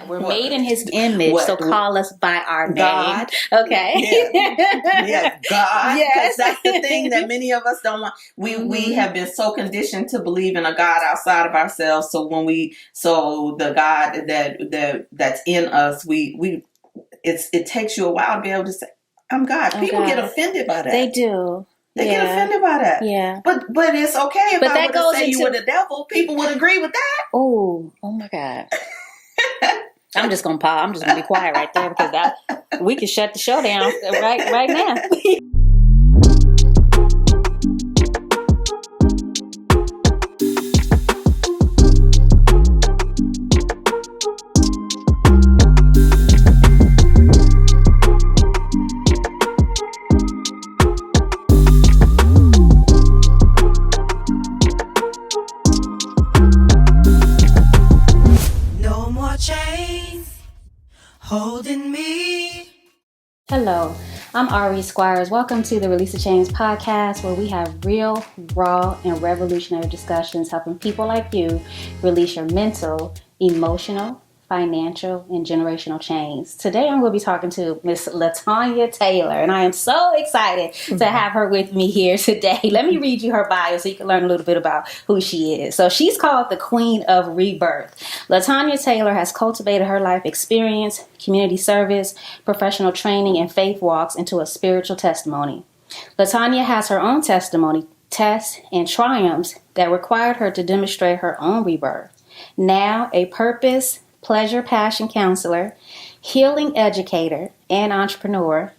We're made in his image, so call us by our name. God. Okay. Yeah, God. Yes. Because that's the thing that many of us don't want. We have been so conditioned to believe in a God outside of ourselves. So the God that's in us, it takes you a while to be able to say, I'm God. People get offended by that. They do. They get offended by that. Yeah. But it's okay if I were to say you were the devil. People would agree with that. Oh my God. I'm just gonna pause. I'm just gonna be quiet right there because we can shut the show down right now. Holding me. Hello, I'm Ari Squires. Welcome to the Release podcast, where we have real, raw, and revolutionary discussions helping people like you release your mental, emotional, financial, and generational chains. Today, I'm going to be talking to Miss LaTonia Taylor, and I am so excited to have her with me here today. Let me read you her bio so you can learn a little bit about who she is. So she's called the Queen of Rebirth. LaTonia Taylor has cultivated her life experience, community service, professional training, and faith walks into a spiritual testimony. LaTonia has her own testimony, tests, and triumphs that required her to demonstrate her own rebirth. Now, a purpose, pleasure, passion counselor, healing educator, and entrepreneur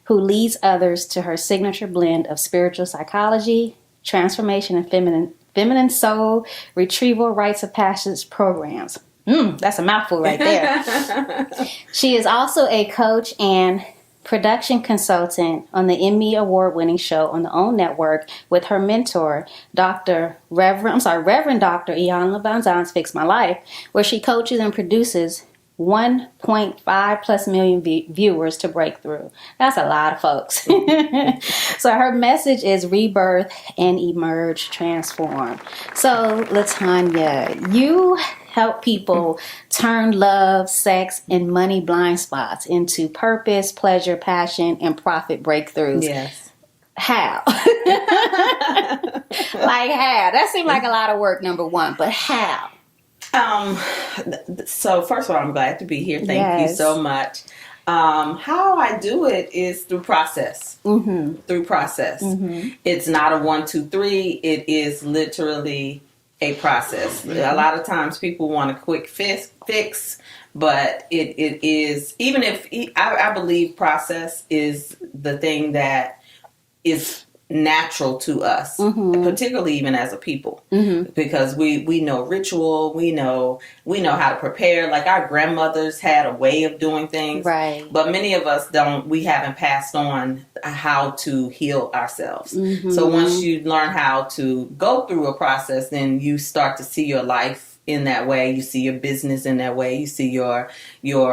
who leads others to her signature blend of spiritual psychology, transformation and feminine soul, retrieval rites of passage programs. That's a mouthful right there. She is also a coach and production consultant on the Emmy Award-winning show on the OWN Network with her mentor, Reverend Dr. Iyanla Vanzant's Fix My Life, where she coaches and produces 1.5 plus million viewers to break through. That's a lot of folks. So her message is rebirth and emerge, transform. So LaTonia, you help people turn love, sex, and money blind spots into purpose, pleasure, passion, and profit breakthroughs. Yes. How? Like how? That seemed like a lot of work, number one, but how? So first of all, I'm glad to be here. Thank you so much. How I do it is through process. Mm-hmm. Through process. Mm-hmm. It's not a 1, 2, 3. It is literally a process. Mm-hmm. A lot of times people want a quick fix, but it is, even if I believe process is the thing that is natural to us, particularly even as a people, because we know ritual, we know how to prepare. Like our grandmothers had a way of doing things, right? But many of us don't. We haven't passed on how to heal ourselves. So once you learn how to go through a process, then you start to see your life in that way. You see your business in that way. You see your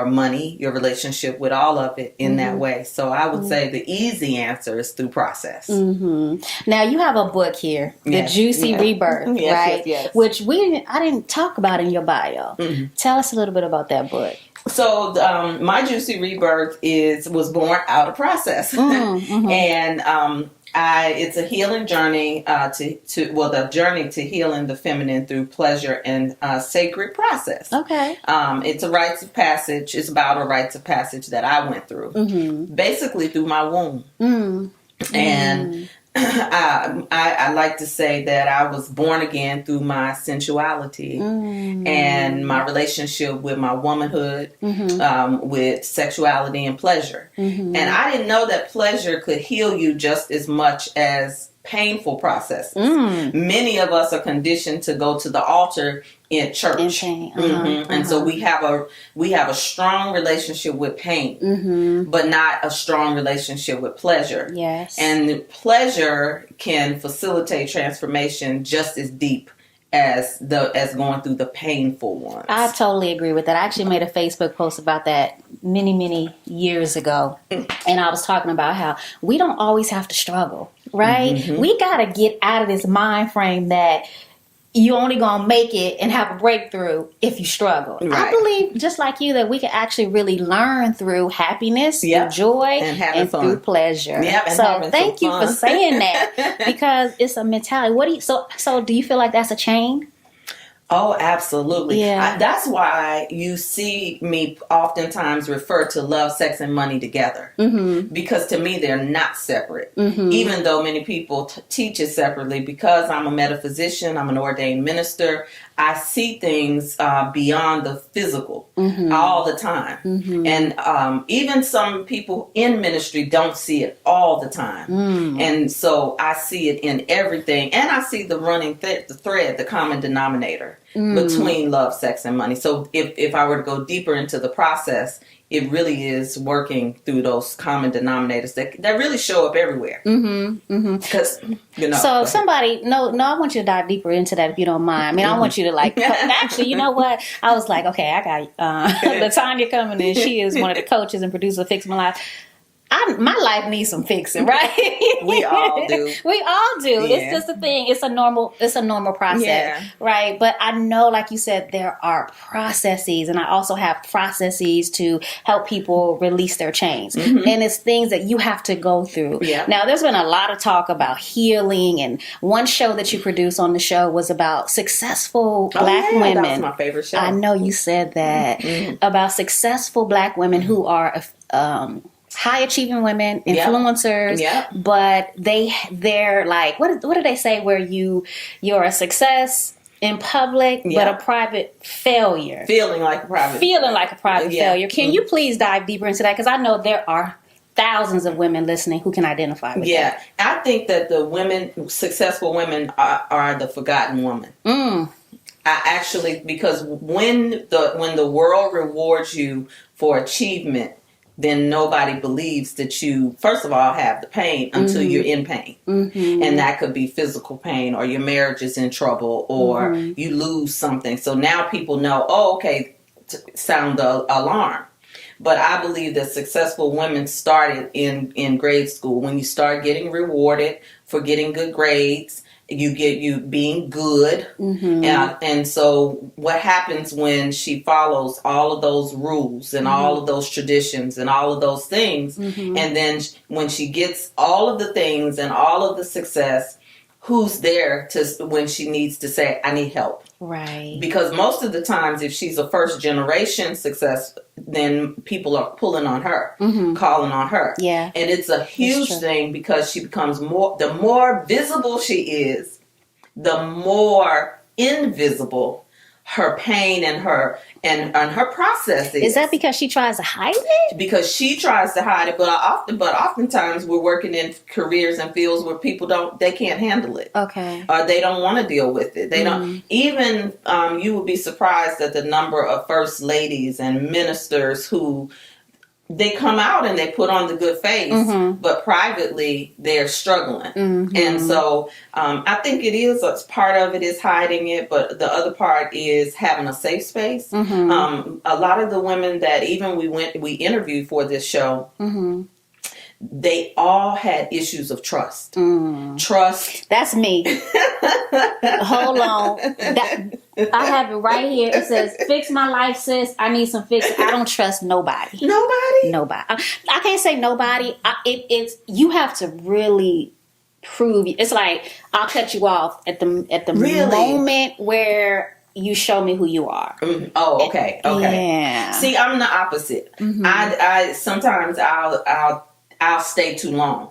money, your relationship with all of it in that way. So I would say the easy answer is through process. Now you have a book here, the Juicy Rebirth, right? Yes. Which I didn't talk about in your bio. Tell us a little bit about that book. So my Juicy Rebirth was born out of process, and it's a healing journey the journey to healing the feminine through pleasure and sacred process. Okay. It's a rites of passage. It's about a rites of passage that I went through, basically through my womb. And I like to say that I was born again through my sensuality and my relationship with my womanhood, with sexuality and pleasure. And I didn't know that pleasure could heal you just as much as painful processes. Many of us are conditioned to go to the altar in church, and so we have a strong relationship with pain, but not a strong relationship with pleasure. Yes, and pleasure can facilitate transformation just as deep as going through the painful ones. I totally agree with that. I actually made a Facebook post about that many years ago, and I was talking about how we don't always have to struggle, right? We got to get out of this mind frame that you only gonna make it and have a breakthrough if you struggle. Right. I believe, just like you, that we can actually really learn through happiness, through joy, and through pleasure. Yep, and so thank you for saying that, because it's a mentality. What do you so do you feel like that's a chain? Oh, absolutely. Yeah. That's why you see me oftentimes refer to love, sex, and money together. Mm-hmm. Because to me, they're not separate. Mm-hmm. Even though many people teach it separately, because I'm a metaphysician, I'm an ordained minister, I see things beyond the physical all the time. Mm-hmm. And even some people in ministry don't see it all the time. Mm. And so I see it in everything. And I see the running the thread, the common denominator between love, sex, and money. So if I were to go deeper into the process, it really is working through those common denominators that really show up everywhere. Because So somebody, no, I want you to dive deeper into that if you don't mind. I mean, I want you to actually, you know what? I was like, okay, I got LaTonia coming in. She is one of the coaches and producer of Fix My Life. My life needs some fixing, right? We all do. We all do. Yeah. It's just a thing. It's a normal process, right? But I know, like you said, there are processes, and I also have processes to help people release their chains. Mm-hmm. And it's things that you have to go through. Yeah. Now, there's been a lot of talk about healing, and one show that you produced on the show was about successful Black women. That was my favorite show. I know you said that about successful Black women who are high achieving women, influencers, but they're like, what do they say, where you're a success in public but a private failure, feeling like a private failure. Can you please dive deeper into that, because I know there are thousands of women listening who can identify with that. I think that the successful women are the forgotten woman. I actually, because when the world rewards you for achievement, then nobody believes that you, first of all, have the pain until you're in pain. Mm-hmm. And that could be physical pain, or your marriage is in trouble, or you lose something. So now people know, sound the alarm. But I believe that successful women started in grade school, when you start getting rewarded for getting good grades. You being good. And so what happens when she follows all of those rules and all of those traditions and all of those things, and then when she gets all of the things and all of the success, who's there when she needs to say, I need help? Right. Because most of the times, if she's a first generation success, then people are pulling on her, calling on her. Yeah. And it's a huge thing, because she becomes the more visible she is, the more invisible her pain and her process is. Is that because she tries to hide it? Because she tries to hide it, but oftentimes we're working in careers and fields where people they can't handle it. Okay. Or they don't want to deal with it. They don't even. You would be surprised at the number of first ladies and ministers who they come out and they put on the good face, but privately they're struggling. And so I think it is, part of it is hiding it, but the other part is having a safe space. A lot of the women that even we interviewed for this show, they all had issues of trust. Trust. That's me. Hold on. I have it right here. It says, fix my life, sis. I need some fix. I don't trust nobody. Nobody. I can't say nobody. It's you have to really prove. It's like, I'll cut you off at the moment where you show me who you are. Oh, okay. Yeah. See, I'm the opposite. I sometimes I'll stay too long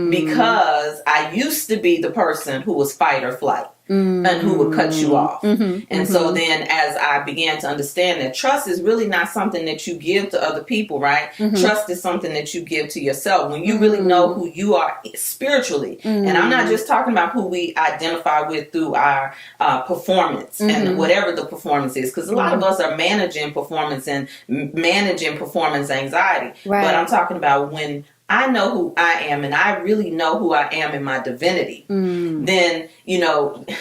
because I used to be the person who was fight or flight and who would cut you off. And so then as I began to understand that trust is really not something that you give to other people, right? Trust is something that you give to yourself when you really know who you are spiritually. And I'm not just talking about who we identify with through our performance and whatever the performance is, because a lot of us are managing performance and managing performance anxiety. Right. But I'm talking about when I know who I am and I really know who I am in my divinity, then,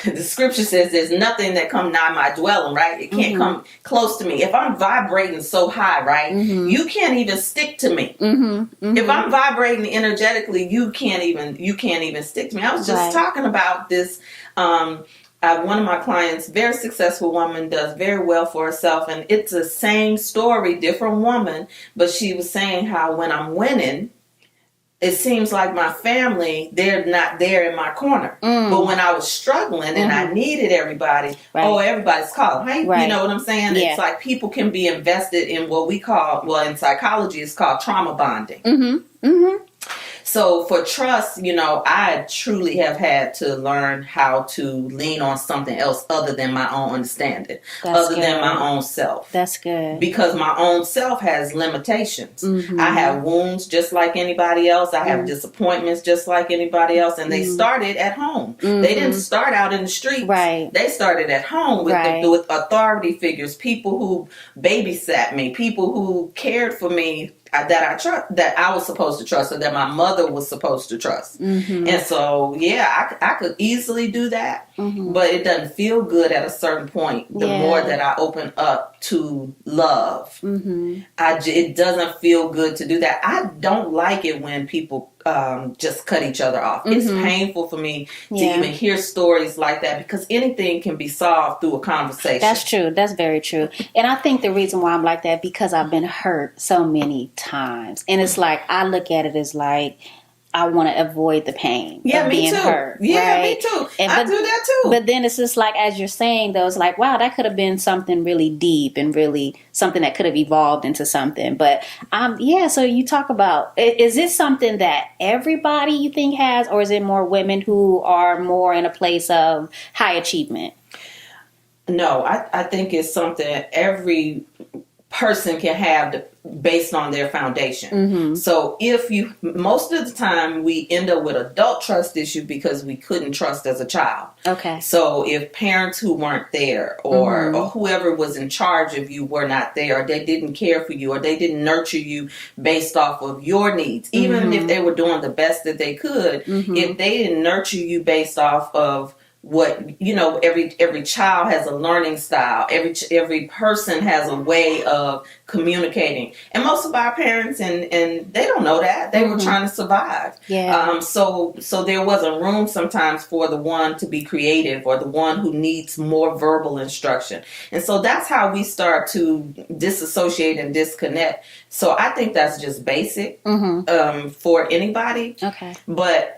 the scripture says there's nothing that come nigh my dwelling, right? It can't come close to me. If I'm vibrating so high, right, you can't even stick to me. If I'm vibrating energetically, you can't even stick to me. I was just talking about this one of my clients, very successful woman, does very well for herself, and it's the same story, different woman, but she was saying how when I'm winning, it seems like my family, they're not there in my corner. But when I was struggling and I needed everybody, everybody's calling. Hey, you know what I'm saying? Yeah. It's like people can be invested in what we call, well, in psychology, it's called trauma bonding. So for trust, you know, I truly have had to learn how to lean on something else other than my own understanding, than my own self. That's good. Because my own self has limitations. I have wounds just like anybody else. I have disappointments just like anybody else. And they started at home. They didn't start out in the streets. Right. They started at home with authority figures, people who babysat me, people who cared for me, that I trust, that I was supposed to trust, or that my mother was supposed to trust. And so, yeah, I could easily do that, but it doesn't feel good at a certain point. The more that I open up to love, it doesn't feel good to do that. I don't like it when people just cut each other off. It's painful for me to even hear stories like that, because anything can be solved through a conversation. That's true. That's very true. And I think the reason why I'm like that, because I've been hurt so many times. And it's like, I look at it as like, I want to avoid the pain of being hurt. Yeah, me too. I do that too. But then it's just like, as you're saying, though, it's like, wow, that could have been something really deep and really something that could have evolved into something. But so you talk about, is this something that everybody you think has, or is it more women who are more in a place of high achievement? No, I think it's something every person can have based on their foundation. So most of the time we end up with adult trust issue because we couldn't trust as a child. Okay. So if parents who weren't there, or whoever was in charge of you were not there, or they didn't care for you, or they didn't nurture you based off of your needs, even if they were doing the best that they could, if they didn't nurture you based off of what, you know, every child has a learning style. Every person has a way of communicating. And most of our parents, and they don't know that. They were trying to survive. Yeah. So there wasn't room sometimes for the one to be creative, or the one who needs more verbal instruction. And so that's how we start to disassociate and disconnect. So I think that's just basic for anybody. Okay. But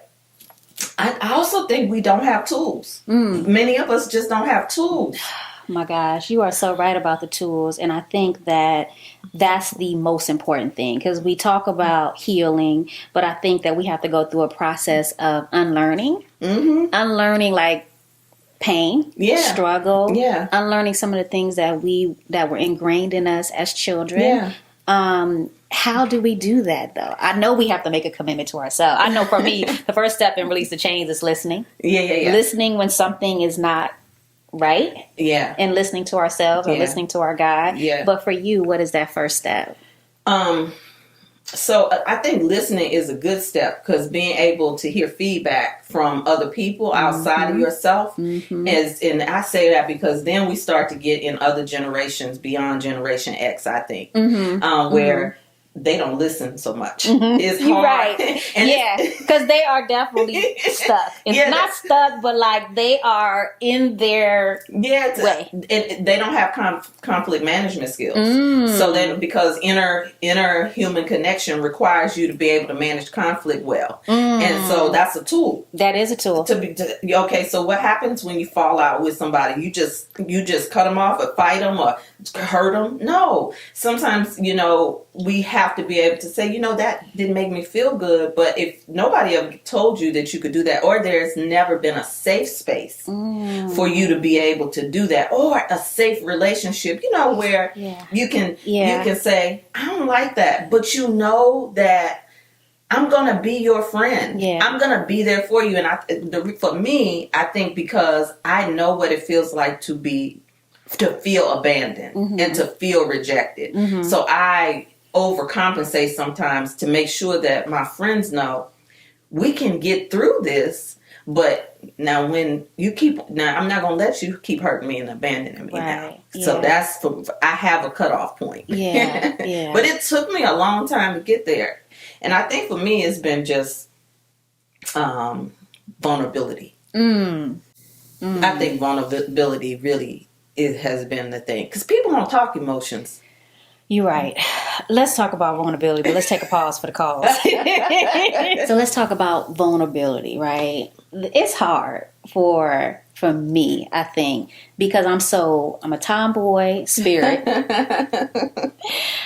I also think we don't have tools. Many of us just don't have tools. My gosh, you are so right about the tools. And I think that that's the most important thing, because we talk about healing, but I think that we have to go through a process of unlearning. Unlearning, like, pain, struggle, unlearning some of the things that were ingrained in us as children. How do we do that, though? I know we have to make a commitment to ourselves. I know for me, the first step in Release the Chains is listening. Listening when something is not right. And listening to ourselves, or listening to our God. But for you, what is that first step? So I think listening is a good step, because being able to hear feedback from other people outside of yourself is, and I say that because then we start to get in other generations beyond Generation X, I think, where they don't listen so much. It's hard. Right. Because they are definitely stuck. Not stuck, but like they are in their way. They don't have conflict management skills. So then, because inner human connection requires you to be able to manage conflict well. And so that's a tool. That is a tool. Okay, so what happens when you fall out with somebody? You just cut them off, or fight them, or hurt them? No. Sometimes, you know, we have to be able to say, you know, that didn't make me feel good. But if nobody ever told you that you could do that, or there's never been a safe space for you to be able to do that, or a safe relationship, you know, where you can say, I don't like that, but you know that I'm going to be your friend. I'm going to be there for you. And for me, I think because I know what it feels like to feel abandoned and to feel rejected. So I overcompensate sometimes to make sure that my friends know we can get through this. But now when I'm not going to let you keep hurting me and abandoning me now. So I have a cutoff point. But it took me a long time to get there. And I think for me, it's been just vulnerability. I think vulnerability really has been the thing. Because people don't talk emotions. You're right. Let's talk about vulnerability, but let's take a pause for the cause. So let's talk about vulnerability, right? It's hard for me, I think, because I'm a tomboy spirit.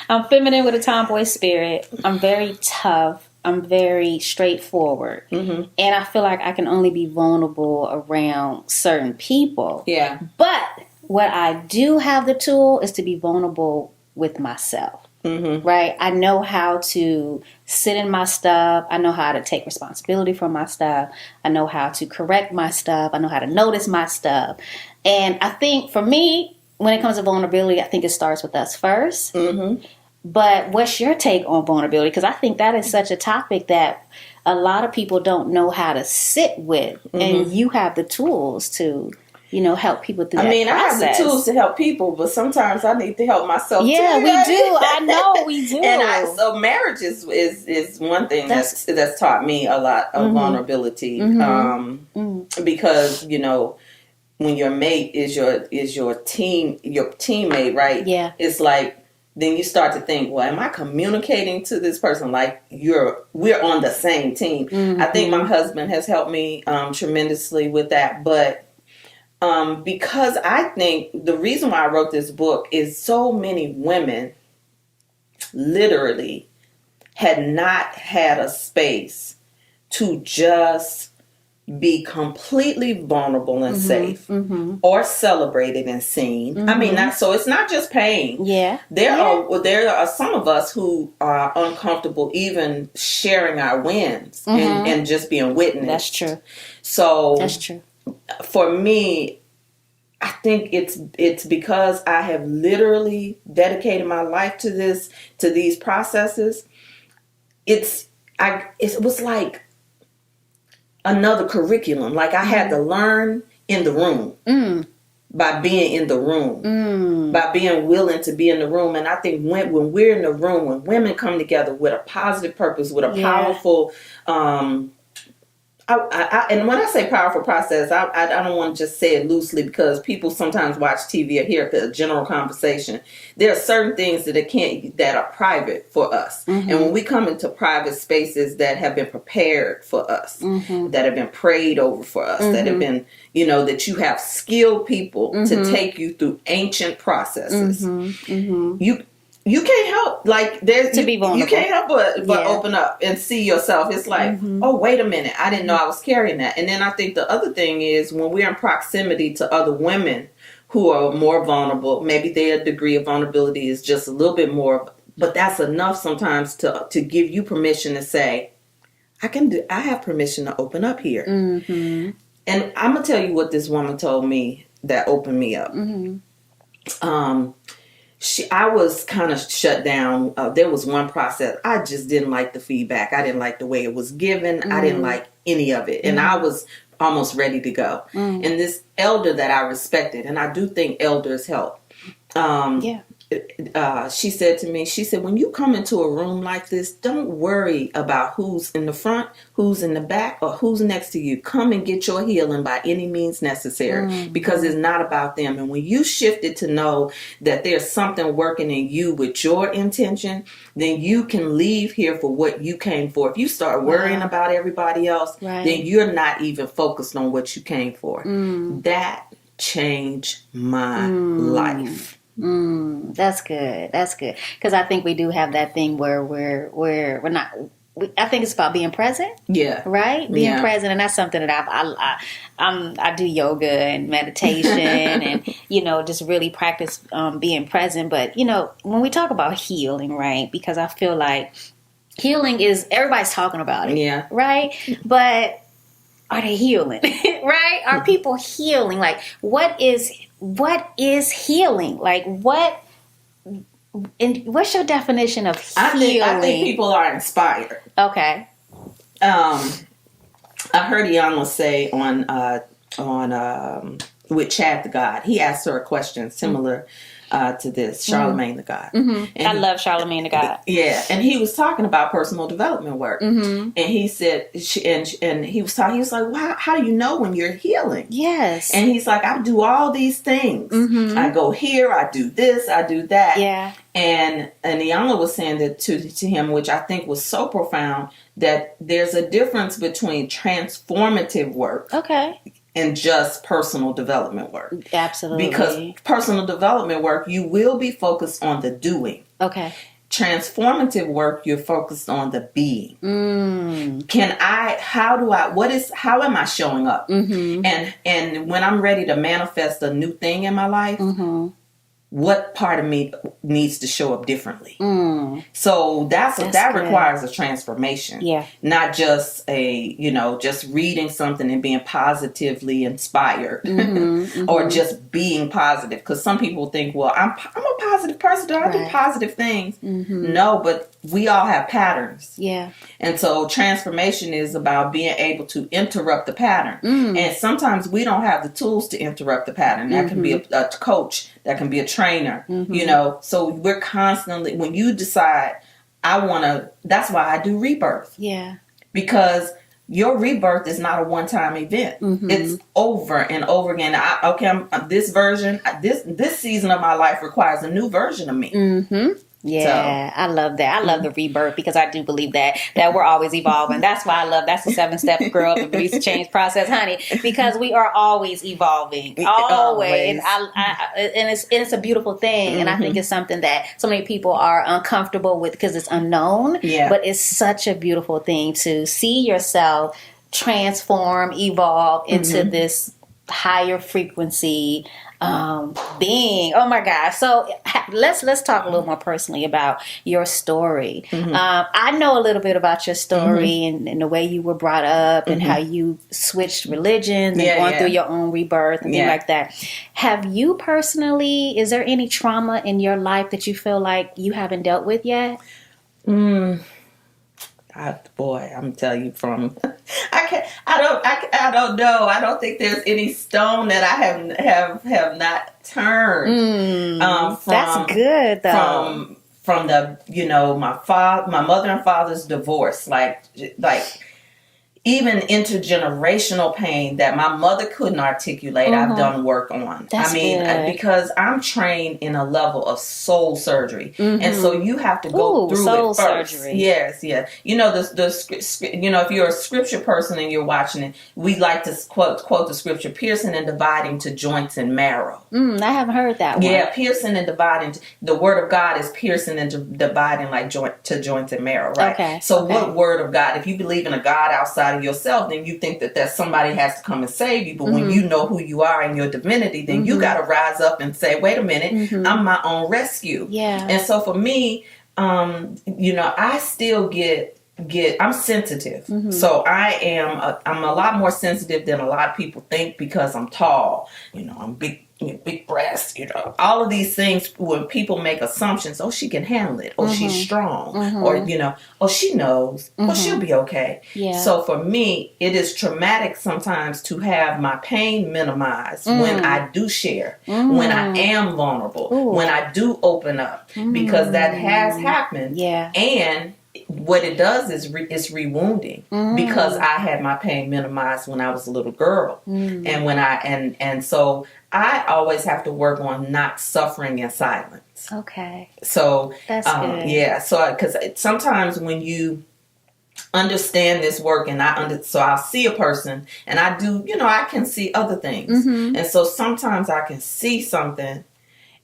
I'm feminine with a tomboy spirit. I'm very tough. I'm very straightforward. And I feel like I can only be vulnerable around certain people. Yeah. But what I do have the tool is to be vulnerable with myself. Right? I know how to sit in my stuff. I know how to take responsibility for my stuff. I know how to correct my stuff. I know how to notice my stuff. And I think for me, when it comes to vulnerability, I think it starts with us first. But what's your take on vulnerability? Because I think that is such a topic that a lot of people don't know how to sit with. And you have the tools to, help people through that process. I have the tools to help people, but sometimes I need to help myself too. Yeah, we do. I know we do. And so marriage is one thing that's taught me a lot of vulnerability. Because, when your mate is your teammate, right? Yeah. It's like, then you start to think, well, am I communicating to this person like we're on the same team? I think my husband has helped me tremendously with that, but because I think the reason why I wrote this book is so many women literally had not had a space to just be completely vulnerable and safe or celebrated and seen. I mean, so it's not just pain. Yeah. There are some of us who are uncomfortable even sharing our wins and just being witnessed. That's true. So that's true. For me, I think it's because I have literally dedicated my life to these processes. It was like another curriculum. Like I had to learn in the room by being in the room, by being willing to be in the room. And I think when we're in the room, when women come together with a positive purpose, with a powerful, and when I say powerful process, I don't want to just say it loosely because people sometimes watch TV or hear a general conversation. There are certain things that are private for us. And when we come into private spaces that have been prepared for us, that have been prayed over for us, that have been, that you have skilled people to take you through ancient processes, you can't help be vulnerable. You can't help but open up and see yourself. It's like, oh, wait a minute, I didn't know I was carrying that. And then I think the other thing is when we're in proximity to other women who are more vulnerable, maybe their degree of vulnerability is just a little bit more, but that's enough sometimes to give you permission to say, I have permission to open up here. And I'm gonna tell you what this woman told me that opened me up. I was kind of shut down. There was one process. I just didn't like the feedback. I didn't like the way it was given. I didn't like any of it. And I was almost ready to go. And this elder that I respected, and I do think elders help. She said to me, when you come into a room like this, don't worry about who's in the front, who's in the back, or who's next to you. Come and get your healing by any means necessary because it's not about them. And when you shifted to know that there's something working in you with your intention, then you can leave here for what you came for. If you start worrying about everybody else, then you're not even focused on what you came for. That changed my life. That's good. Because I think we do have that thing where we're not. I think it's about being present. Yeah. Right. Being present, and that's something that I do yoga and meditation, and just really practice being present. But when we talk about healing, right? Because I feel like healing is everybody's talking about it. Yeah. Right. But are they healing? Right? Are people healing? Like, what is healing? Like, what's your definition of healing? I think people are inspired. Okay. I heard Iyanla say on with Chad the God, he asked her a question similar to this, Charlemagne the God. I love Charlemagne the God. Yeah, and he was talking about personal development work, and he said, and he was talking. He was like, "Wow, how do you know when you're healing?" Yes, and he's like, "I do all these things. I go here, I do this, I do that." Yeah, and Iyanla was saying that to him, which I think was so profound, that there's a difference between transformative work, and just personal development work. Absolutely. Because personal development work, you will be focused on the doing. Okay. Transformative work, you're focused on the being. How am I showing up? And when I'm ready to manifest a new thing in my life, what part of me needs to show up differently? So that requires a transformation. Yeah. Not just just reading something and being positively inspired or just being positive. Because some people think, well, I'm a positive person. I do positive things. No, but we all have patterns. Yeah. And so transformation is about being able to interrupt the pattern. And sometimes we don't have the tools to interrupt the pattern. That can be a coach. That can be a trainer. So we're constantly, when you decide, that's why I do rebirth. Yeah. Because your rebirth is not a one-time event. It's over and over again. This season of my life requires a new version of me. Yeah, I love that. I love the rebirth because I do believe that we're always evolving. That's why that's the 7-step grow up and release the change process, honey, because we are always evolving. Always. And it's a beautiful thing. And I think it's something that so many people are uncomfortable with because it's unknown. Yeah. But it's such a beautiful thing to see yourself transform, evolve into this higher frequency being. Oh my gosh. So let's talk a little more personally about your story. I know a little bit about your story and the way you were brought up and how you switched religions and going through your own rebirth and things like that. Have you personally, is there any trauma in your life that you feel like you haven't dealt with yet? I'm telling you, I don't know. I don't think there's any stone that I have not turned. That's good though. From the my mother and father's divorce, like even intergenerational pain that my mother couldn't articulate, I've done work on. That's good. Because I'm trained in a level of soul surgery, and so you have to go through soul it first. Surgery. Yes. If you're a scripture person and you're watching it, we like to quote the scripture: piercing and dividing to joints and marrow. I haven't heard that one. Yeah, piercing and dividing. The word of God is piercing and dividing like joints and marrow, right? Okay. So what word of God? If you believe in a God outside of yourself, then you think that somebody has to come and save you. But when you know who you are and your divinity, then you got to rise up and say, wait a minute, I'm my own rescue. Yeah. And so for me, I still I'm sensitive. So I'm a lot more sensitive than a lot of people think because I'm tall, I'm big breasts, all of these things. When people make assumptions, oh, she can handle it, or she's strong, or oh, she knows, or she'll be okay. Yeah. So for me, it is traumatic sometimes to have my pain minimized when I do share, when I am vulnerable, when I do open up, because that has happened. Yeah. And what it does is it's rewounding because I had my pain minimized when I was a little girl, and when and so I always have to work on not suffering in silence. Okay. So that's good. Yeah. So because sometimes when you understand this work and so I'll see a person and I do, I can see other things, and so sometimes I can see something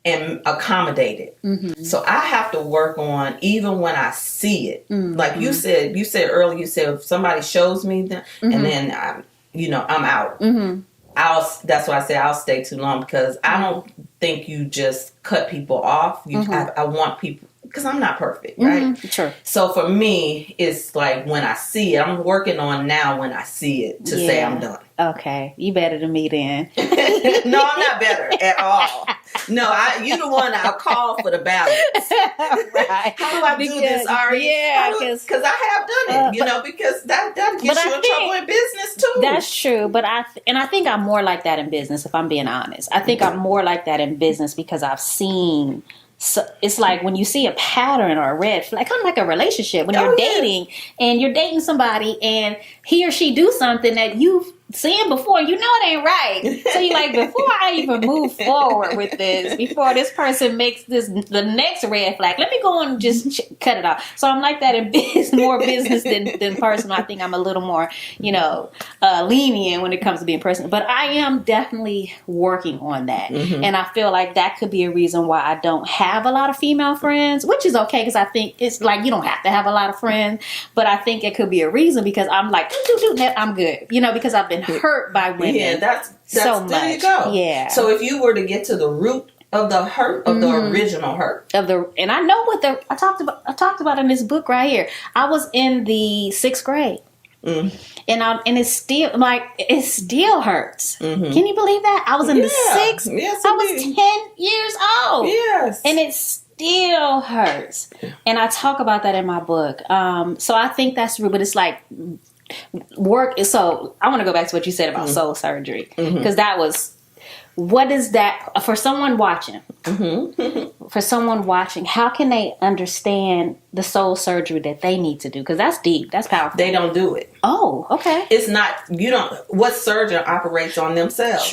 and accommodate it. So I have to work on, even when I see it, like you said earlier, if somebody shows me them and then I'm out. That's why I say I'll stay too long, because I don't think you just cut people off. I want because I'm not perfect, right? Sure. So for me, it's like when I see it, I'm working on now when I see it to say I'm done. Okay, you better than me then. No, I'm not better at all. No, you the one I'll call for the balance. Right. How do I do this, Ari? Yeah, because I have done it, because that gets you in trouble in business too. That's true, but I think I'm more like that in business, if I'm being honest. I think I'm more like that in business because I've seen. So it's like when you see a pattern or a red flag, kind of like a relationship when you're dating and you're dating somebody and he or she do something that you've seen before, you know it ain't right. So you're like, before I even move forward with this, before this person makes this the next red flag, let me go and just cut it off. So I'm like that in business, more business than personal. I think I'm a little more, lenient when it comes to being personal. But I am definitely working on that. Mm-hmm. And I feel like that could be a reason why I don't have a lot of female friends, which is okay because I think it's like you don't have to have a lot of friends. But I think it could be a reason because I'm like, I'm good, because I've been hurt by women. Yeah, that's so much. There you go. Yeah. So if you were to get to the root of the hurt, of the original hurt, and I know what I talked about in this book right here. I was in the 6th grade. And it's still it still hurts. Mm-hmm. Can you believe that? I was in the 6th. Yes, I was 10 years old. Yes, and it still hurts. And I talk about that in my book. So I think that's real, but it's like. So I want to go back to what you said about soul surgery because that was what is that for someone watching for someone watching, how can they understand the soul surgery that they need to do, because that's deep, that's powerful. They don't do it. Oh, okay. It's not, what surgeon operates on themselves?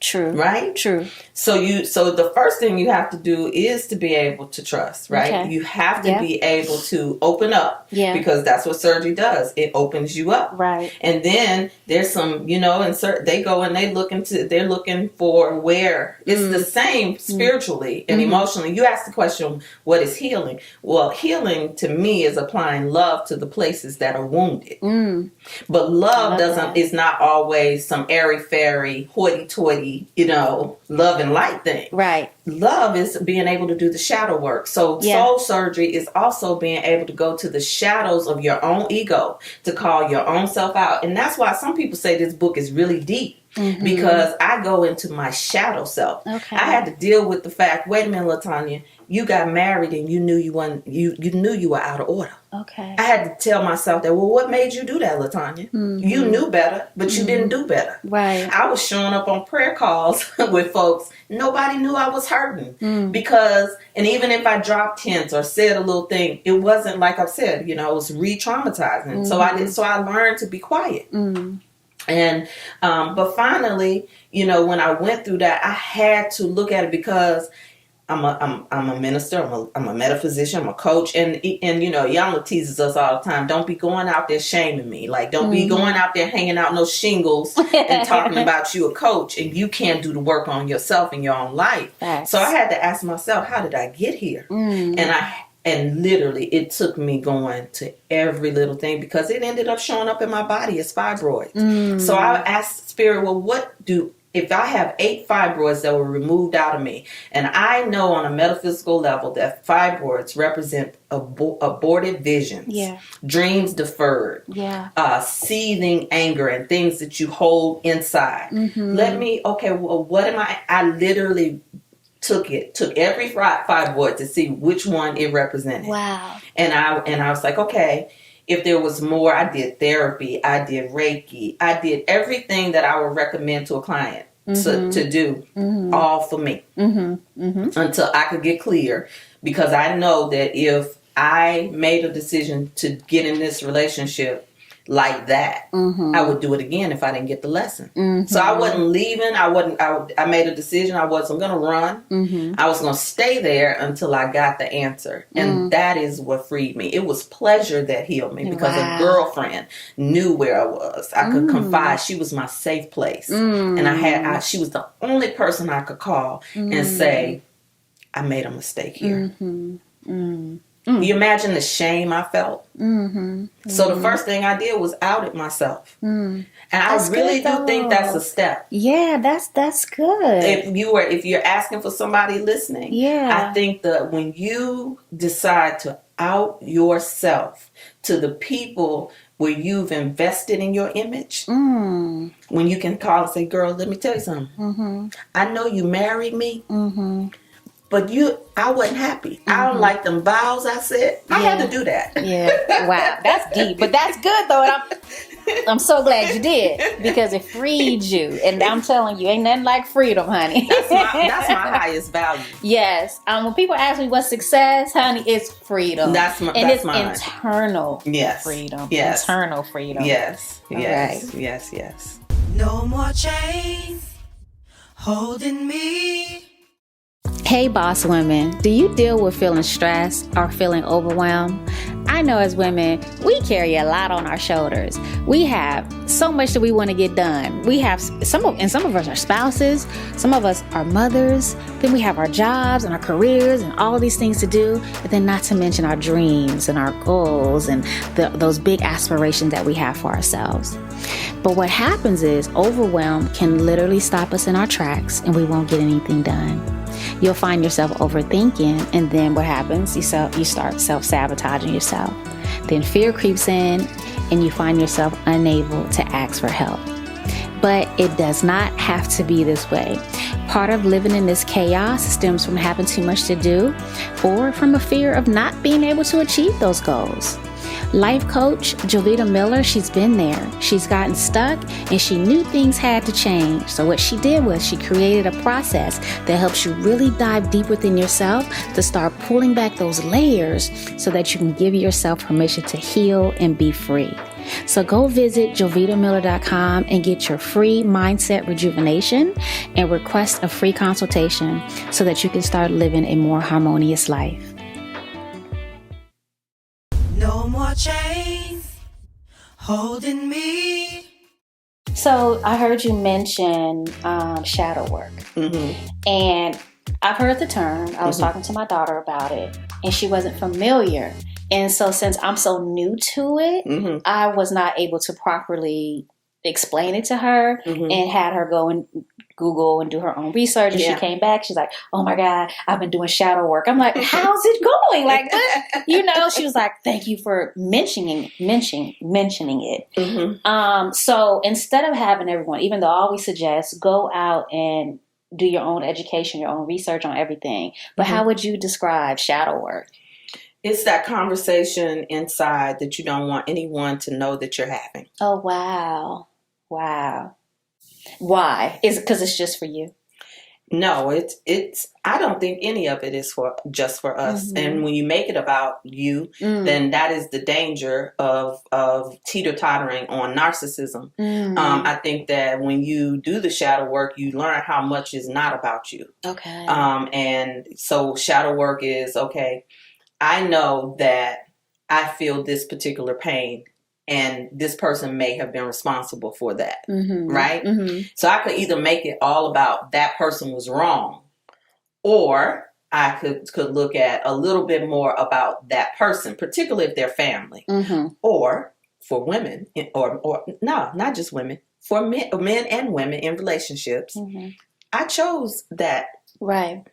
True. Right? True. So the first thing you have to do is to be able to trust, right? Okay. You have to be able to open up because that's what surgery does. It opens you up. Right. And then there's some, they go and they're looking for where it's the same spiritually and emotionally. You ask the question, what is healing? Well, healing to me is applying love to the places that are wounded. But love is not always some airy-fairy, hoity-toity, love and light thing. Right. Love is being able to do the shadow work. So soul surgery is also being able to go to the shadows of your own ego, to call your own self out. And that's why some people say this book is really deep. Because I go into my shadow self. Okay. I had to deal with the fact, wait a minute, LaTonia, you got married and you knew you knew you were out of order. Okay. I had to tell myself that, well, what made you do that, LaTonia? You knew better, but you didn't do better. Right. I was showing up on prayer calls with folks. Nobody knew I was hurting because, and even if I dropped hints or said a little thing, it wasn't like I said, it was re-traumatizing. So I learned to be quiet. And, but finally, when I went through that, I had to look at it because I'm a minister, I'm a metaphysician, I'm a coach, and Yana teases us all the time. Don't be going out there shaming me. Like, don't be going out there hanging out no shingles and talking about you a coach and you can't do the work on yourself in your own life. Thanks. So I had to ask myself, how did I get here? And literally, it took me going to every little thing because it ended up showing up in my body as fibroids. So I asked Spirit, well, if I have 8 fibroids that were removed out of me, and I know on a metaphysical level that fibroids represent aborted visions, dreams deferred, seething anger, and things that you hold inside. What am I literally took every fibroid to see which one it represented. Wow. And I was like, okay, if there was more, I did therapy, I did Reiki, I did everything that I would recommend to a client to do, all for me, until I could get clear. Because I know that if I made a decision to get in this relationship like that, I would do it again if I didn't get the lesson. So I wasn't leaving. I made a decision. I wasn't going to run. I was going to stay there until I got the answer. And that is what freed me. It was pleasure that healed me because a girlfriend knew where I was. I could confide. She was my safe place. And she was the only person I could call and say, I made a mistake here. Can you imagine the shame I felt? So the first thing I did was outed myself. And that's I really do think that's a step. Yeah, that's good. If you're asking for somebody listening, I think that when you decide to out yourself to the people where you've invested in your image, when you can call and say, girl, let me tell you something. I know you married me, but I wasn't happy. I don't like them vows I said. I had to do that. Yeah. Wow. That's deep. But that's good, though. And I'm so glad you did, because it freed you. And I'm telling you, ain't nothing like freedom, honey. That's my highest value. Yes. When people ask me what's success, honey, it's freedom. That's mine. Internal freedom. Yes. Internal freedom. Yes. Yes. Right. Yes. No more chains holding me. Hey, boss women, do you deal with feeling stressed or feeling overwhelmed? I know as women, we carry a lot on our shoulders. We have so much that we want to get done. We have some of us are spouses, some of us are mothers, then we have our jobs and our careers and all of these things to do, but then not to mention our dreams and our goals and those big aspirations that we have for ourselves. But what happens is overwhelm can literally stop us in our tracks and we won't get anything done. You'll find yourself overthinking, and then what happens? You start self-sabotaging yourself. Then fear creeps in, and you find yourself unable to ask for help. But it does not have to be this way. Part of living in this chaos stems from having too much to do, or from a fear of not being able to achieve those goals. Life coach Jovita Miller, she's been there. She's gotten stuck and she knew things had to change. So what she did was she created a process that helps you really dive deep within yourself to start pulling back those layers so that you can give yourself permission to heal and be free. So go visit jovitamiller.com and get your free mindset rejuvenation and request a free consultation so that you can start living a more harmonious life. No more chains holding me. So I heard you mention shadow work. And I've heard the term. I was talking to my daughter about it, and she wasn't familiar. And so since I'm so new to it, I was not able to properly explain it to her and had her go and Google and do her own research. And she came back. She's like, oh my God, I've been doing shadow work. I'm like, how's it going? Like, she was like, thank you for mentioning it. So instead of having everyone, even though I always suggest go out and do your own education, your own research on everything. But how would you describe shadow work? It's that conversation inside that you don't want anyone to know that you're having. Oh, wow. Why? Is it because it's just for you? No, it's. I don't think any of it is just for us. And when you make it about you, then that is the danger of teeter-tottering on narcissism. I think that when you do the shadow work, you learn how much is not about you. Okay. And so shadow work is, okay, I know that I feel this particular pain. And this person may have been responsible for that, right? So I could either make it all about that person was wrong, or I could look at a little bit more about that person, particularly if they're family, or for women, or no, not just women, for men and women in relationships. I chose that. Right.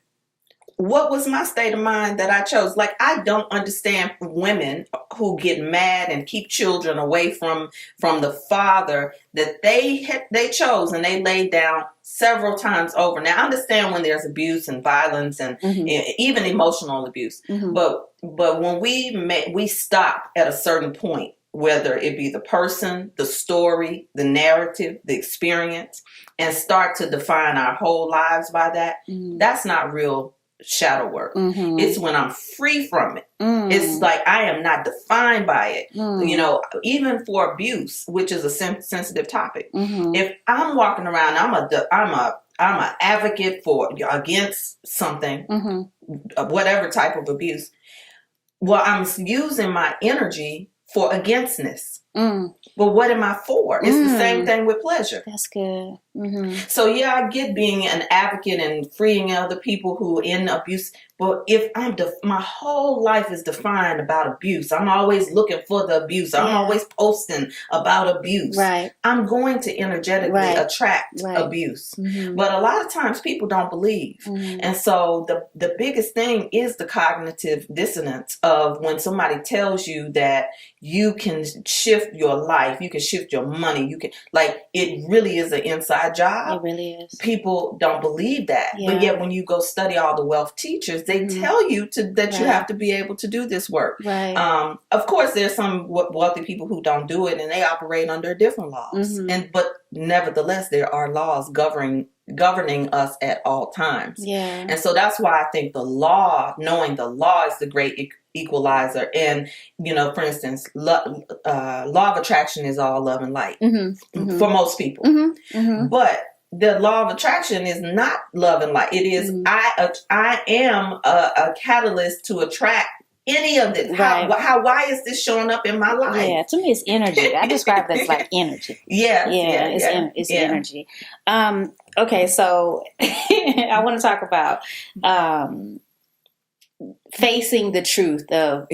What was my state of mind that I chose? Like, I don't understand women who get mad and keep children away from the father that they chose and they laid down several times over. Now, I understand when there's abuse and violence and even emotional abuse, but when we stop at a certain point, whether it be the person, the story, the narrative, the experience, and start to define our whole lives by that, that's not real shadow work. It's when I'm free from it. It's like I am not defined by it. Even for abuse, which is a sensitive topic. If I'm walking around, I'm an advocate against something, whatever type of abuse. Well, I'm using my energy for againstness. But what am I for? It's the same thing with pleasure. That's good. So yeah, I get being an advocate and freeing other people who are in abuse. But if my whole life is defined about abuse, I'm always looking for the abuse. I'm always posting about abuse. Right. I'm going to energetically attract abuse. But a lot of times people don't believe. And so the biggest thing is the cognitive dissonance of when somebody tells you that you can shift your life, you can shift your money, you can, like, it really is an inside job. It really is. People don't believe that. Yeah. But yet when you go study all the wealth teachers, they tell you that you have to be able to do this work. Right. Of course, there's some wealthy people who don't do it and they operate under different laws. But nevertheless, there are laws governing us at all times. Yeah. And so that's why I think knowing the law is the great equalizer. And, for instance, law of attraction is all love and light for most people. But the law of attraction is not love and light. It is I am a catalyst to attract any of this. Right. Why is this showing up in my life? Yeah, to me it's energy. I describe it as like energy. It's energy. Okay, so I want to talk about facing the truth of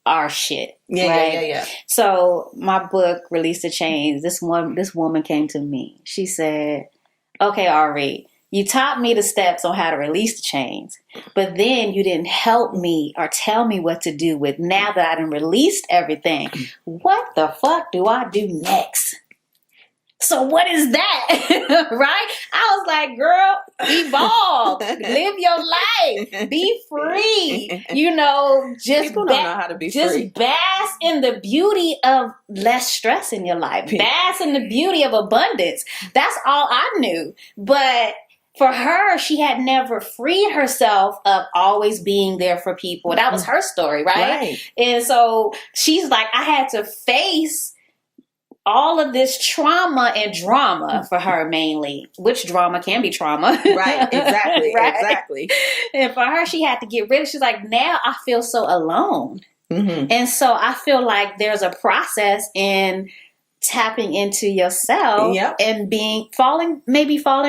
our shit. Yeah. So my book, Release the Chains, this woman came to me. She said, okay, Ari, you taught me the steps on how to release the chains, but then you didn't help me or tell me what to do with now that I done released everything. What the fuck do I do next? So what is that? Right? I was like, girl, evolve, live your life, be free. Just people don't know how to be free. Just bask in the beauty of less stress in your life. Bask in the beauty of abundance. That's all I knew. But for her, she had never freed herself of always being there for people. That was her story, right? And so she's like, I had to face all of this trauma and drama for her mainly, which drama can be trauma. Right, exactly, exactly. And for her, she had to get rid of, she's like, now I feel so alone. And so I feel like there's a process in tapping into yourself and falling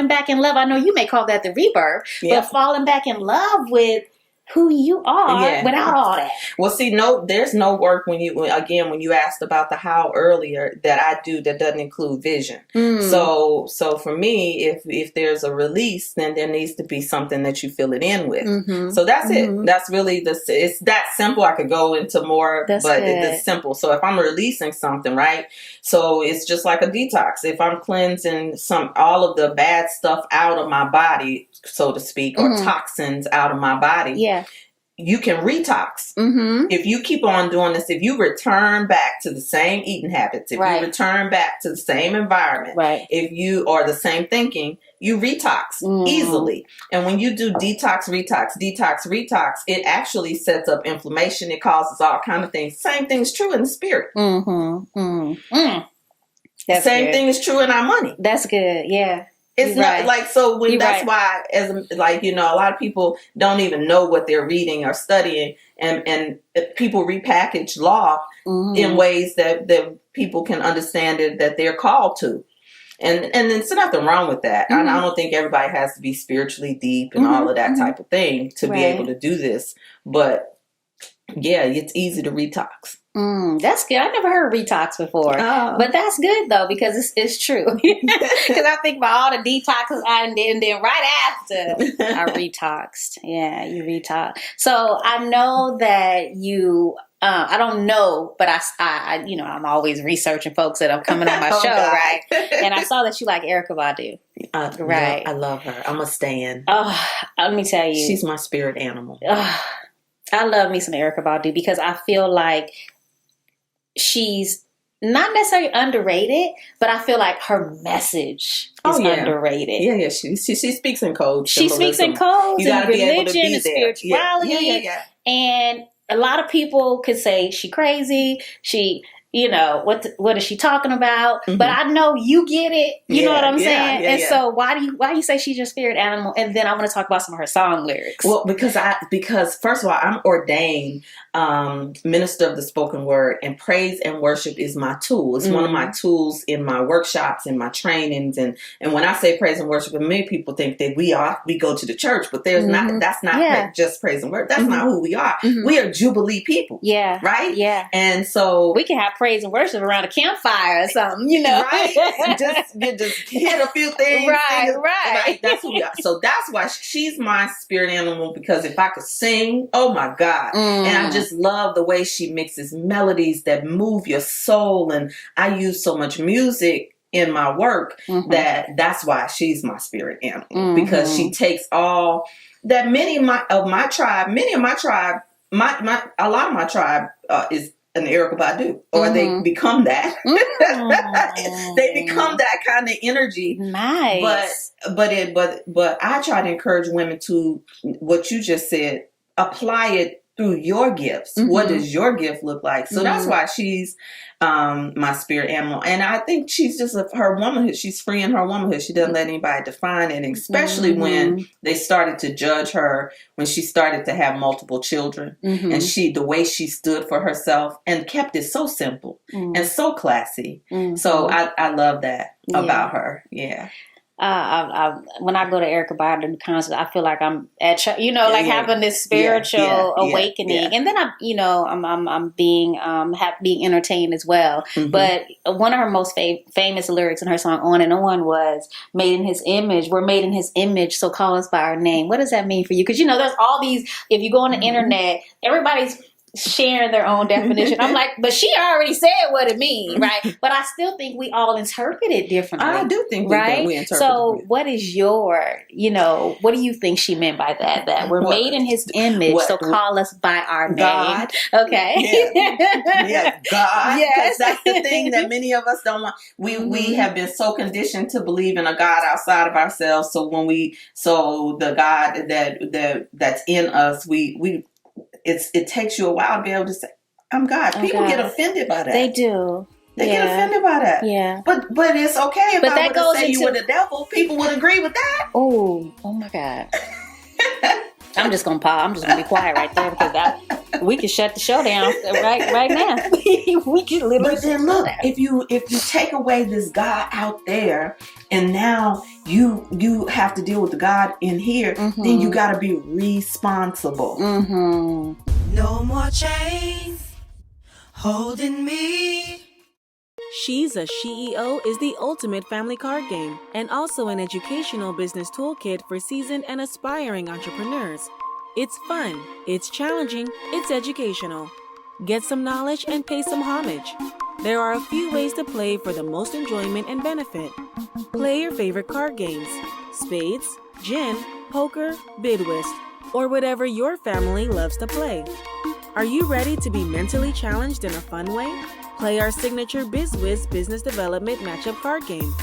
back in love. I know you may call that the rebirth, but falling back in love with who you are without all that. Well, see, there's no work when you asked about the how earlier that I do that doesn't include vision. So for me, if there's a release, then there needs to be something that you fill it in with. So that's it. That's really it's that simple. I could go into more, but it's simple. So if I'm releasing something, right? So it's just like a detox. If I'm cleansing all of the bad stuff out of my body, so to speak, or toxins out of my body, you can retox. If you keep on doing this, if you return back to the same eating habits, if you return back to the same environment, if you are the same thinking, you retox easily. And when you do detox, it actually sets up inflammation. It causes all kinds of things. Same thing's true in the spirit. Same thing is true in our money. That's good. Yeah. It's not like, so when why, as like, a lot of people don't even know what they're reading or studying, and people repackage law in ways that people can understand it, that they're called to. And there's nothing wrong with that. I don't think everybody has to be spiritually deep and all of that type of thing to be able to do this. But yeah, it's easy to retox. That's good. I never heard retox before, but that's good though, because it's true. Because I think about all the detoxes and then right after I retoxed. Yeah, you retox. So I know that you. I don't know, but I I'm always researching folks that are coming on my show, right? And I saw that you like Erykah Badu, right? I love her. I'm a stan. Oh, let me tell you, she's my spirit animal. I love me some Erykah Badu because I feel like she's not necessarily underrated, but I feel like her message is underrated. Yeah. She speaks in codes. She speaks in codes and religion and spirituality. Yeah. And a lot of people could say she crazy. what is she talking about? Mm-hmm. But I know you get it. You know what I'm saying? Yeah, and so why do you say she's your spirit animal? And then I want to talk about some of her song lyrics. Well, because first of all, I'm ordained minister of the spoken word, and praise and worship is my tool. It's one of my tools in my workshops, in my trainings, and when I say praise and worship, and many people think that we go to the church, but there's that's not just praise and worship. That's not who we are. We are Jubilee people. Yeah. Right? Yeah. And so we can have praise and worship around a campfire or something, Right? just hit a few things. Right. That's who we are. So that's why she's my spirit animal, because if I could sing, oh my God. And I just love the way she mixes melodies that move your soul. And I use so much music in my work that's why she's my spirit animal, because she takes all that. A lot of my tribe is an Erykah Badu, or they become that. They become that kind of energy. Nice. But I try to encourage women to, what you just said, apply it through your gifts. What does your gift look like? So that's why she's my spirit animal. And I think she's just her womanhood. She's free in her womanhood. She doesn't let anybody define it, especially when they started to judge her, when she started to have multiple children. And the way she stood for herself and kept it so simple and so classy. So I love that about her. Yeah. When I go to Erykah Badu concert, I feel like I'm at having this spiritual awakening, and then I'm being entertained as well. But one of her most famous lyrics in her song "On and On" was "Made in His image. We're made in His image, so call us by our name." What does that mean for you? Because there's all these. If you go on the internet, everybody's sharing their own definition. I'm like, but she already said what it means, right? But I still think we all interpret it differently. I do think right? we interpret so it. What is what do you think she meant by that? That we're made in His image, so call us by our God. name. Okay. Yeah, God. Yes. That's the thing that many of us don't want. We have been so conditioned to believe in a God outside of ourselves. So the God that's in us, it takes you a while to be able to say, I'm God. People get offended by that. They do. They get offended by that. Yeah. But it's okay if I were to say you were the devil. People would agree with that. Oh my God. I'm just going to pause. I'm just going to be quiet right there, because we can shut the show down right now. We can literally. But then look, if you take away this God out there, and now you have to deal with the God in here, then you got to be responsible. No more chains holding me. She's a CEO is the ultimate family card game, and also an educational business toolkit for seasoned and aspiring entrepreneurs. It's fun, it's challenging, it's educational. Get some knowledge and pay some homage. There are a few ways to play for the most enjoyment and benefit. Play your favorite card games: spades, gin, poker, bid whist, or whatever your family loves to play. Are you ready to be mentally challenged in a fun way? Play our signature BizWiz business development matchup card game.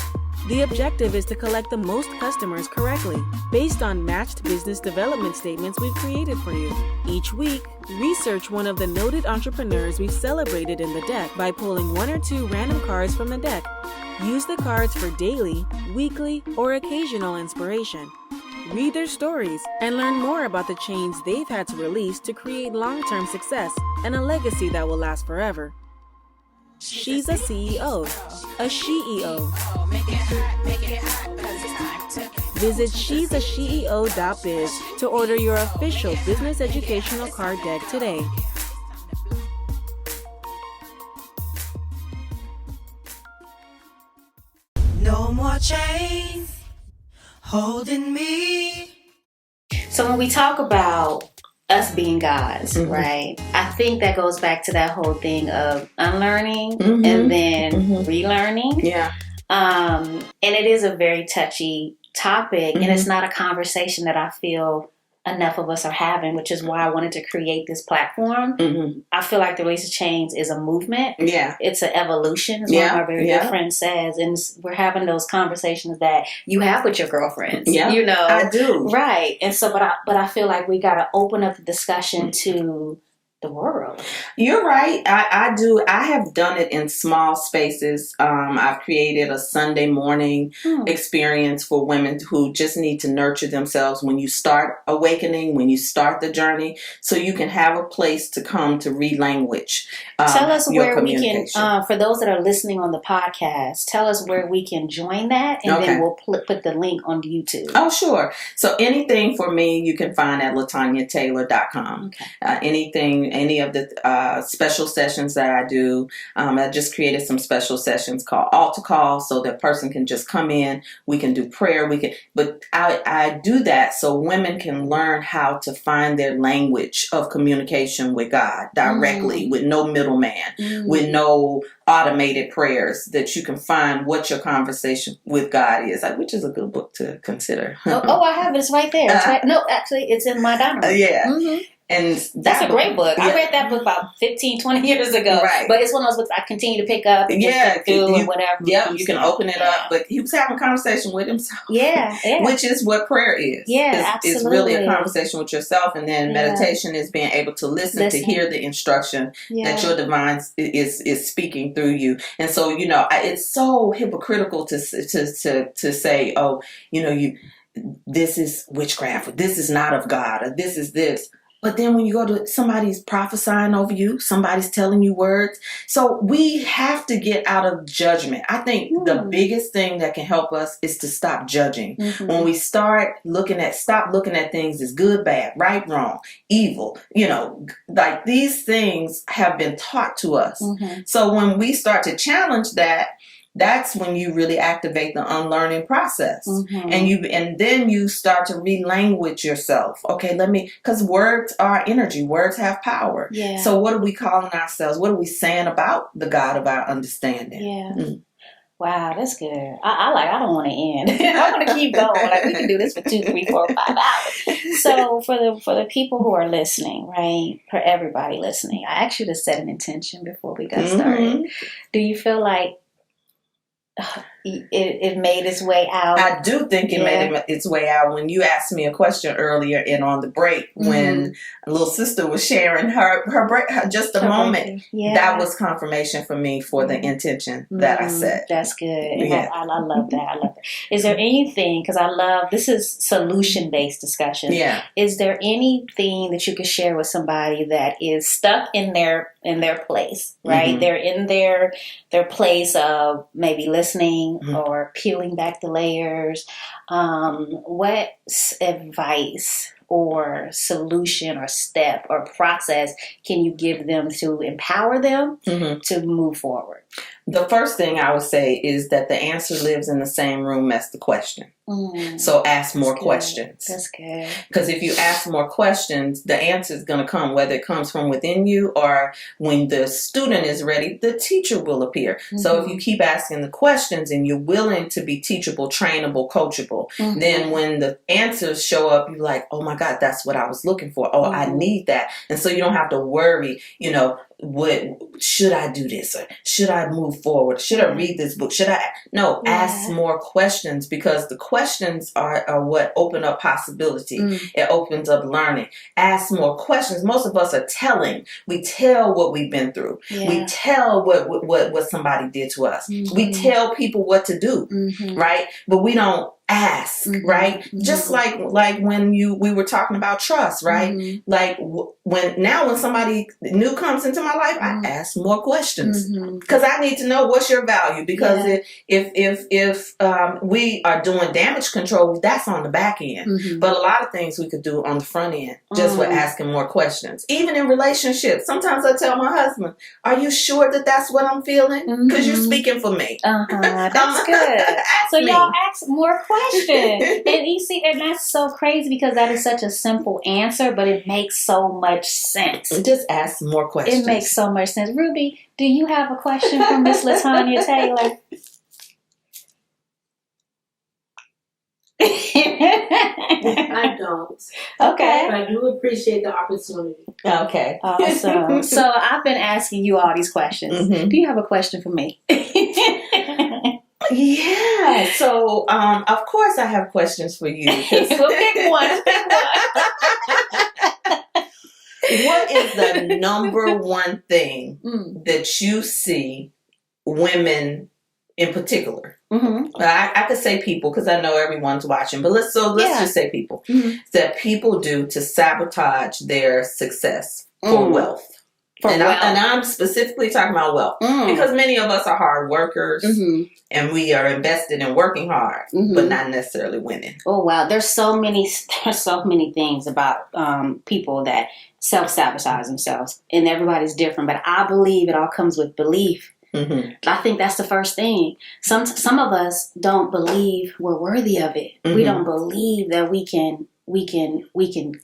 The objective is to collect the most customers correctly, based on matched business development statements we've created for you. Each week, research one of the noted entrepreneurs we've celebrated in the deck by pulling one or two random cards from the deck. Use the cards for daily, weekly, or occasional inspiration. Read their stories and learn more about the chains they've had to release to create long-term success and a legacy that will last forever. She's a CEO, a SheEO. Visit she'sasheo.biz to order your official business educational card deck today. No more chains holding me. So when we talk about us being gods, right? I think that goes back to that whole thing of unlearning and then relearning. Yeah. And it is a very touchy topic, and it's not a conversation that I feel enough of us are having, which is why I wanted to create this platform. I feel like the Release Chains is a movement. Yeah. It's an evolution, as one of our very good friends says. And we're having those conversations that you have with your girlfriends. Yeah. I do. Right. And so, but I feel like we got to open up the discussion to the world. You're right. I do. I have done it in small spaces. I've created a Sunday morning experience for women who just need to nurture themselves when you start awakening, when you start the journey, so you can have a place to come to relanguage. Tell us where we can, for those that are listening on the podcast, tell us where we can join that, and then we'll put the link on YouTube. Oh, sure. So anything for me, you can find at LaToniaTaylor.com. Okay. Any of the special sessions that I do, I just created some special sessions called Altar Call, so that person can just come in. We can do prayer. But I do that so women can learn how to find their language of communication with God directly, with no middleman, with no automated prayers, that you can find what your conversation with God is, which is a good book to consider. I have it. It's right there. It's right. No, actually, it's in my dining room. Yeah. Mm-hmm. And that's a great book. I read that book about 15, 20 years ago. Right. But it's one of those books I continue to pick up and and whatever. Yeah, you can open it up. But he was having a conversation with himself. Yeah. Which is what prayer is. Yeah, absolutely. It's really a conversation with yourself. And then meditation is being able to listen to hear the instruction that your divine is speaking through you. And so, it's so hypocritical to say, oh, this is witchcraft, or this is not of God, or this is this. But then when you go to somebody's prophesying over you, somebody's telling you words. So we have to get out of judgment. I think the biggest thing that can help us is to stop judging. When we stop looking at things as good, bad, right, wrong, evil, like these things have been taught to us. So when we start to challenge that, that's when you really activate the unlearning process. And then you start to relanguage yourself. Okay, because words are energy. Words have power. Yeah. So what are we calling ourselves? What are we saying about the God of our understanding? Yeah. Wow, that's good. I don't want to end. I want to keep going. We can do this for 2, 3, 4, 5 hours. So for the people who are listening, right? For everybody listening, I asked you to set an intention before we got started. Do you feel like it made its way out? I do think it made its way out. When you asked me a question earlier and on the break, when little sister was sharing her break, just a moment, that was confirmation for me for the intention that I set. That's good. Yeah. I love that. I love that. Is there anything, because this is solution-based discussion. Yeah. Is there anything that you could share with somebody that is stuck in their place, right? They're in their place of maybe listening or peeling back the layers. What advice or solution or step or process can you give them to empower them to move forward? The first thing I would say is that the answer lives in the same room as the question. So ask more questions. That's good. Because if you ask more questions, the answer is going to come, whether it comes from within you or when the student is ready, the teacher will appear. So if you keep asking the questions and you're willing to be teachable, trainable, coachable, then when the answers show up, you're like, oh my God, that's what I was looking for. Oh, I need that. And so you don't have to worry, what should I do this, or should I move forward? Should I read this book? Ask more questions, because the questions are what open up possibility. It opens up learning. Ask more questions. Most of us are telling. We tell what we've been through. We tell what somebody did to us. We tell people what to do, right? But we don't ask, right? Just like when we were talking about trust, right? Like when somebody new comes into my life, I ask more questions, because I need to know what's your value. Because if we are doing damage control, that's on the back end. But a lot of things we could do on the front end, just with asking more questions. Even in relationships, sometimes I tell my husband, "Are you sure that that's what I'm feeling? Because you're speaking for me." That's good. So y'all ask more questions. And you see, and that's so crazy, because that is such a simple answer, but it makes so much sense. Just ask more questions. It makes so much sense. Ruby, do you have a question for Miss LaTonia Taylor? I don't. Okay. But I do appreciate the opportunity. Okay. Awesome. So I've been asking you all these questions. Do you have a question for me? Yeah. So, of course I have questions for you. Well, pick one. What is the number one thing that you see women in particular? I could say people because I know everyone's watching, but let's just say people that people do to sabotage their success for wealth. I'm specifically talking about wealth because many of us are hard workers and we are invested in working hard, but not necessarily winning. Oh wow, there's so many things about people that self-sabotage themselves, and everybody's different. But I believe it all comes with belief. I think that's the first thing. Some of us don't believe we're worthy of it. We don't believe that we can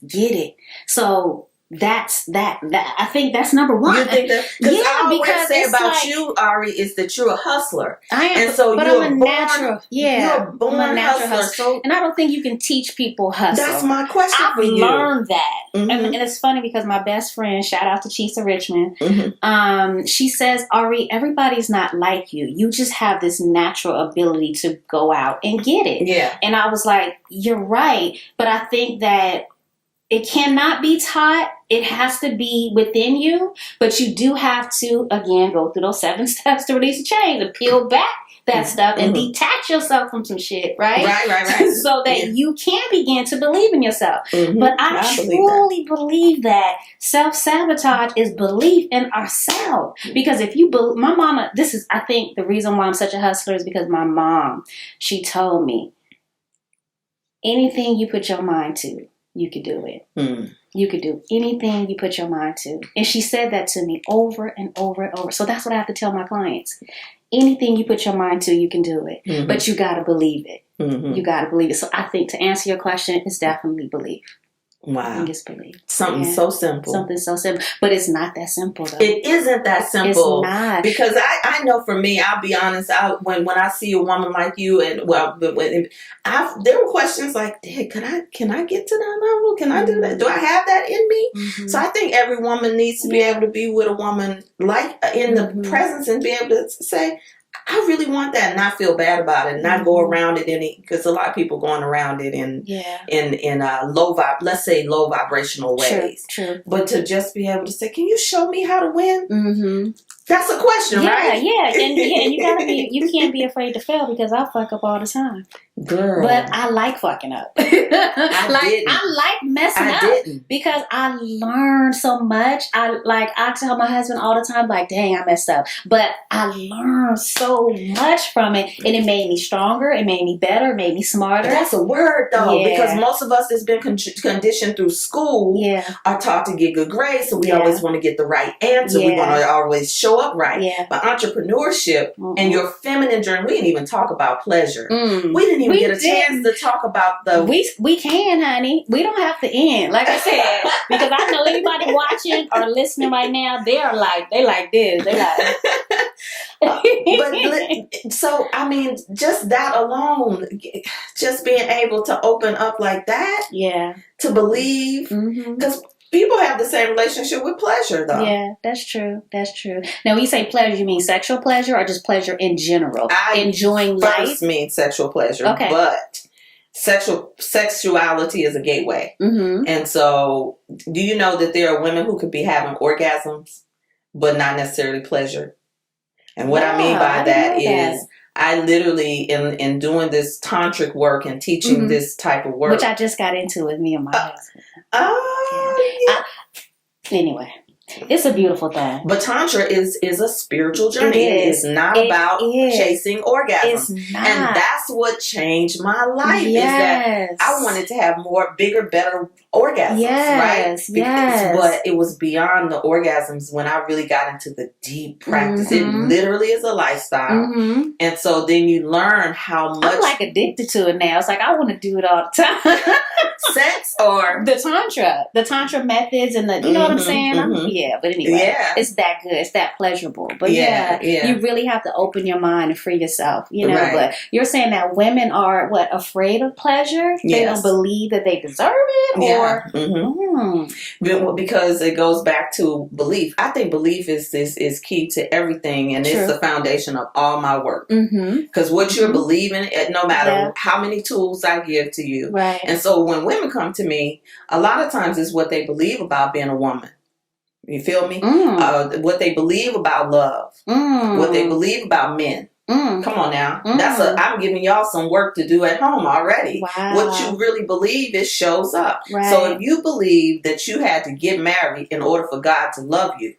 get it. So that's that. I think that's number one. You think that? Because I always say about you, Ari, is that you're a hustler. I am, and so but you're I'm a natural. Yeah, you're a born I'm a natural hustler. So and I don't think you can teach people hustle. that's my question I've for you. learned that, and it's funny because my best friend, shout out to Chisa Richmond, she says, Ari, everybody's not like you. You just have this natural ability to go out and get it. Yeah, and I was like, you're right, but I think that it cannot be taught. It has to be within you, but you do have to, again, go through those 7 steps to release the chain, to peel back that stuff and detach yourself from some shit, right? Right. So that you can begin to believe in yourself. But I truly believe that self-sabotage is belief in ourselves. Because if you believe, my mama, I think the reason why I'm such a hustler is because my mom, she told me, anything you put your mind to, you could do it. You could do anything you put your mind to. And she said that to me over and over and over. So that's what I have to tell my clients. Anything you put your mind to, you can do it. But you got to believe it. You got to believe it. So I think to answer your question, it's definitely belief. Wow. I think it's belief. Something so simple. Something so simple. But it's not that simple, though. It isn't that simple. It's not. Because I know for me, I'll be honest, when I see a woman like you, and there were questions like, can I get to that level? Can I do that? Do I have that in me? So I think every woman needs to be able to be with a woman like in the presence and be able to say, I really want that, and not feel bad about it, and not go around it because a lot of people going around it in low vibrational ways. True. But to just be able to say, can you show me how to win? That's a question, right? Yeah, and you can't be afraid to fail because I fuck up all the time. Girl. But I like fucking up. I like messing up because I learned so much. I tell my husband all the time, like, dang, I messed up. But I learned so much from it, and it made me stronger, it made me better, it made me smarter. That's a word, though, because most of us has been conditioned through school, are taught to get good grades, so we always want to get the right answer. We want to always show up right. But entrepreneurship and your feminine journey, we didn't even talk about pleasure. We didn't even get a chance to talk about the... We can, honey. We don't have to end, like I said, because I know anybody watching or listening right now, they like this. They like... So, I mean, just that alone, just being able to open up like that, to believe, because people have the same relationship with pleasure, though. Yeah, that's true. Now, when you say pleasure, you mean sexual pleasure or just pleasure in general? Enjoying life? First mean sexual pleasure, but sexuality is a gateway. And so, do you know that there are women who could be having orgasms, but not necessarily pleasure? And what I mean by that is, I literally, in doing this tantric work and teaching this type of work, which I just got into with me and my husband. Anyway, it's a beautiful thing. But Tantra is a spiritual journey. It's not about chasing orgasm. It's not. And that's what changed my life. Is that I wanted to have bigger, better orgasms. Right? But it was beyond the orgasms when I really got into the deep practice. It literally is a lifestyle. And so then you learn how much... I'm like addicted to it now. It's like I want to do it all the time. Sex or... The Tantra methods and the... You know what I'm saying? But anyway, it's that good. It's that pleasurable. But you really have to open your mind and free yourself, you know. Right. But you're saying that women are, afraid of pleasure? They don't believe that they deserve it? Or because it goes back to belief. I think belief is key to everything, and it's the foundation of all my work. Because what you're believing, no matter how many tools I give to you, right. And so when women come to me, a lot of times it's what they believe about being a woman. You feel me? What they believe about love, what they believe about men. Come on now. I'm giving y'all some work to do at home already. Wow. What you really believe, it shows up. Right. So if you believe that you had to get married in order for God to love you,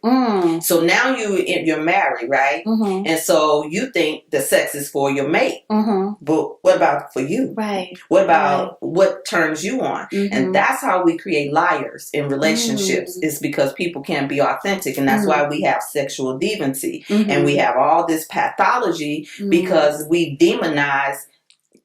so now you're married, right? And so you think the sex is for your mate. But what about for you? Right. What about what turns you on? And that's how we create liars in relationships. Is because people can't be authentic, and that's why we have sexual deviancy and we have all this pathology. Because we demonize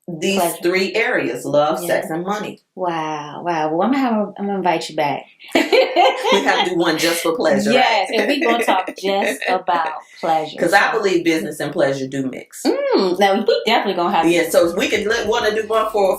these three areas: love, sex, and money. Wow. Well, I'm gonna invite you back. We have to do one just for pleasure. Yes, right? and we're gonna talk just about pleasure. Because I believe business and pleasure do mix. Now we definitely gonna have. Yeah, so we can want to do one for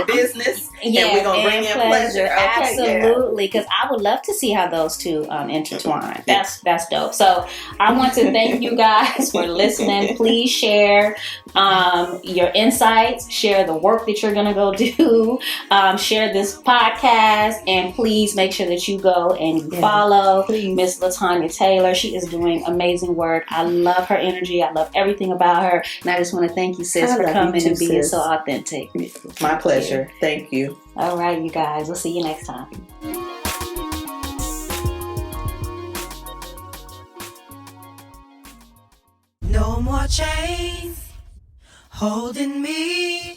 business, and we're gonna bring in pleasure. Okay, absolutely, because I would love to see how those two intertwine. That's dope. So I want to thank you guys for listening. Please share your insights, share the work that you're gonna go do, share this podcast, and please make sure that you go and follow Miss LaTonia Taylor. She is doing amazing work. I love her energy. I love everything about her, and I just want to thank you, sis, for coming and being so authentic. My pleasure. Thank you. All right, you guys. We'll see you next time. No more chains holding me.